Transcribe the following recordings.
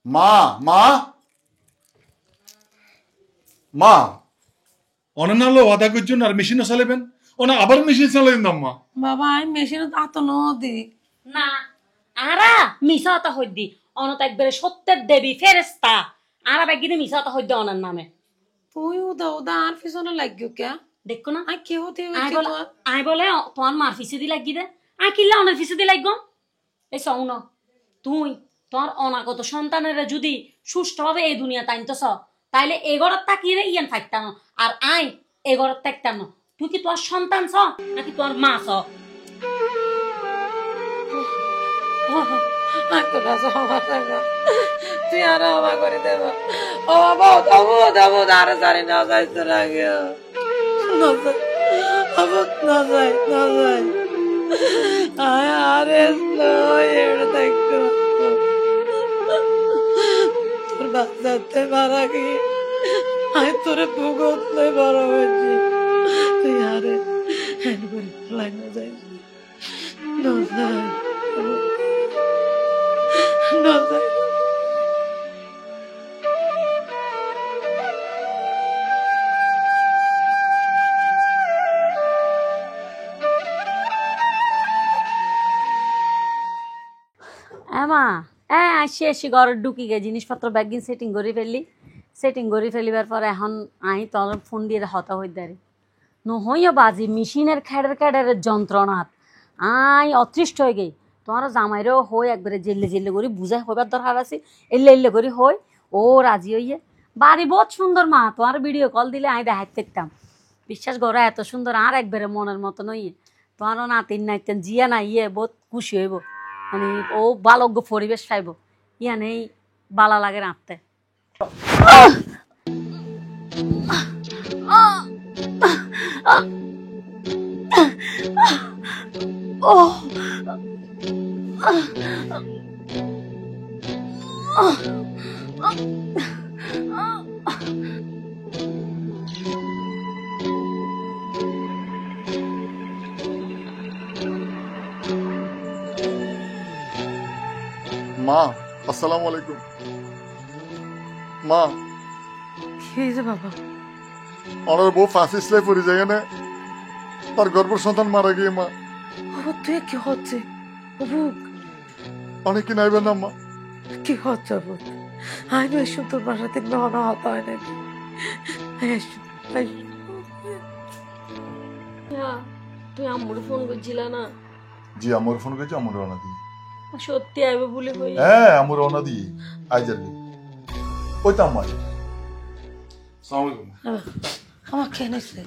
মা মা মা অনানালো ওয়াদা করছেন আর মেশিনও চালাবেন ওনা আবার মেশিন চালাবেন না মা বাবা আমি মেশিনে আতো নদী না আরা মিছা কথা হইদি অনত একবারে সত্যের দেবী ফেরেস্তা আরা ব্যাগিনে মিছা কথা হইদি অনার নামে তুই উদা উদা আর পিছনে লাগিও কে দেখো না আই কে হতে আই বলে তোমার মার ফিসে দি লাগি দে আই কিল্লা অনার ফিসে দি লাগব এই সৌন তুই তোর অনাগত সন্তানের যদি সুষ্ঠুভাবে এই দুনিয়া টাইনতেছ তাইলে এগরত তাকিয়ে ইয়ান থাকতাম আর আই এগরত থাকতাম তুই কি তোর সন্তান ছ নাকি তোর মা ছ তুই আর হবা করে দেব ও বাবা দাবো দাবো আরে জানি না যাইতে লাগে না যাই আয় আরে এড়ে দেখতো তোর বাচ্চাতে মারা গিয়ে আয় তোরে ভূগত লই বড় হয়েছি তুই আরে হ্যাঁ করে লাইন যাই না যাই না যাই মা আসি ঘরের ঢুকি গে জিনিসপত্র ব্যাগিন সেটিং করে ফেলিবার পরে এখন আই তোর ফোন দিয়ে হতা হই দাঁড়ি নহইও বাজি মেশিনের খেড়ের যন্ত্রণাত আই অতৃষ্ট হয়ে গেই তোমার জামাইরেও হই একবারে জেলে করে বুঝাই হইবার দরকার আছে এল্লে করে হই ও রাজি হইয়ে বাড়ি বহুত সুন্দর মা তোমার ভিডিও কল দিলে আই দেখাইতে দেখতাম বিশ্বাস করো এত সুন্দর আর একবারে মনের মতো নইয়ে তোমারও নাতিন নাইতেন জিয়া না ইয়ে বহুত খুশি হইব মানে ও বালজ্ঞ পরিবেশ পাইব ইয়ানেই বালা লাগে রাঁধতে মা আসসালামু আলাইকুম মা কি হয়েছে বাবা ওনার বউ ফাঁসি ইসলাই পড়ে যায় না তার গর্ভের সন্তান মারা গিয়ে মা বাবা তুই কি হচ্ছে বুক অনেক কি নাইবেন না মা কি হচ্ছে বুক আই নো এসব তোর বাসা থেকে হওয়া হতা হয় নাকি তুই আম্মুর ফোন করছিল না জি আমার ফোন করেছি আমার রওনা দিই সত্যি আইবে বলে হই হ্যাঁ আমার রওনা দিই আই যাবি ওই তো আমার সালাম আলাইকুম আমার কেনেছে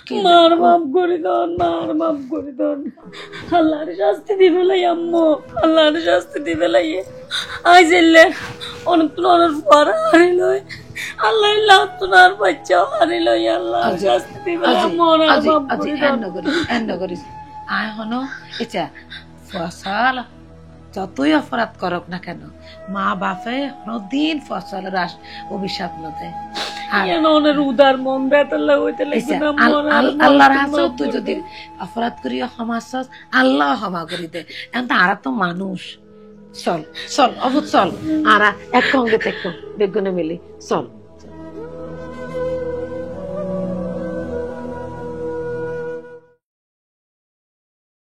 কি মার মাপ করে দন আল্লাহর শাস্তি দিবে লাই আম্মু আল্লাহর শাস্তি দিবে লাই আই জেলে অনেক অনেক পর হারি লই আল্লাহ লাতুনার বাচ্চা হারি লই আল্লাহ শাস্তি দিবে আম্মু আর মাপ করে দন এন্ড করিস আয় হনো এটা ফসল যতই অপরাধ করক না কেন মা বাপে দিন ফসলের অভিশাপ নতে উদার মন বেতাল্লা হইতে লাগবে না আল্লাহর হাতে তুই যদি অপরাধ করি ক্ষমা চাস আল্লাহ ক্ষমা করি দে এখন তারা তো মানুষ চল অবুত চল আর এক সঙ্গে দেখো বেগুনে মিলি চল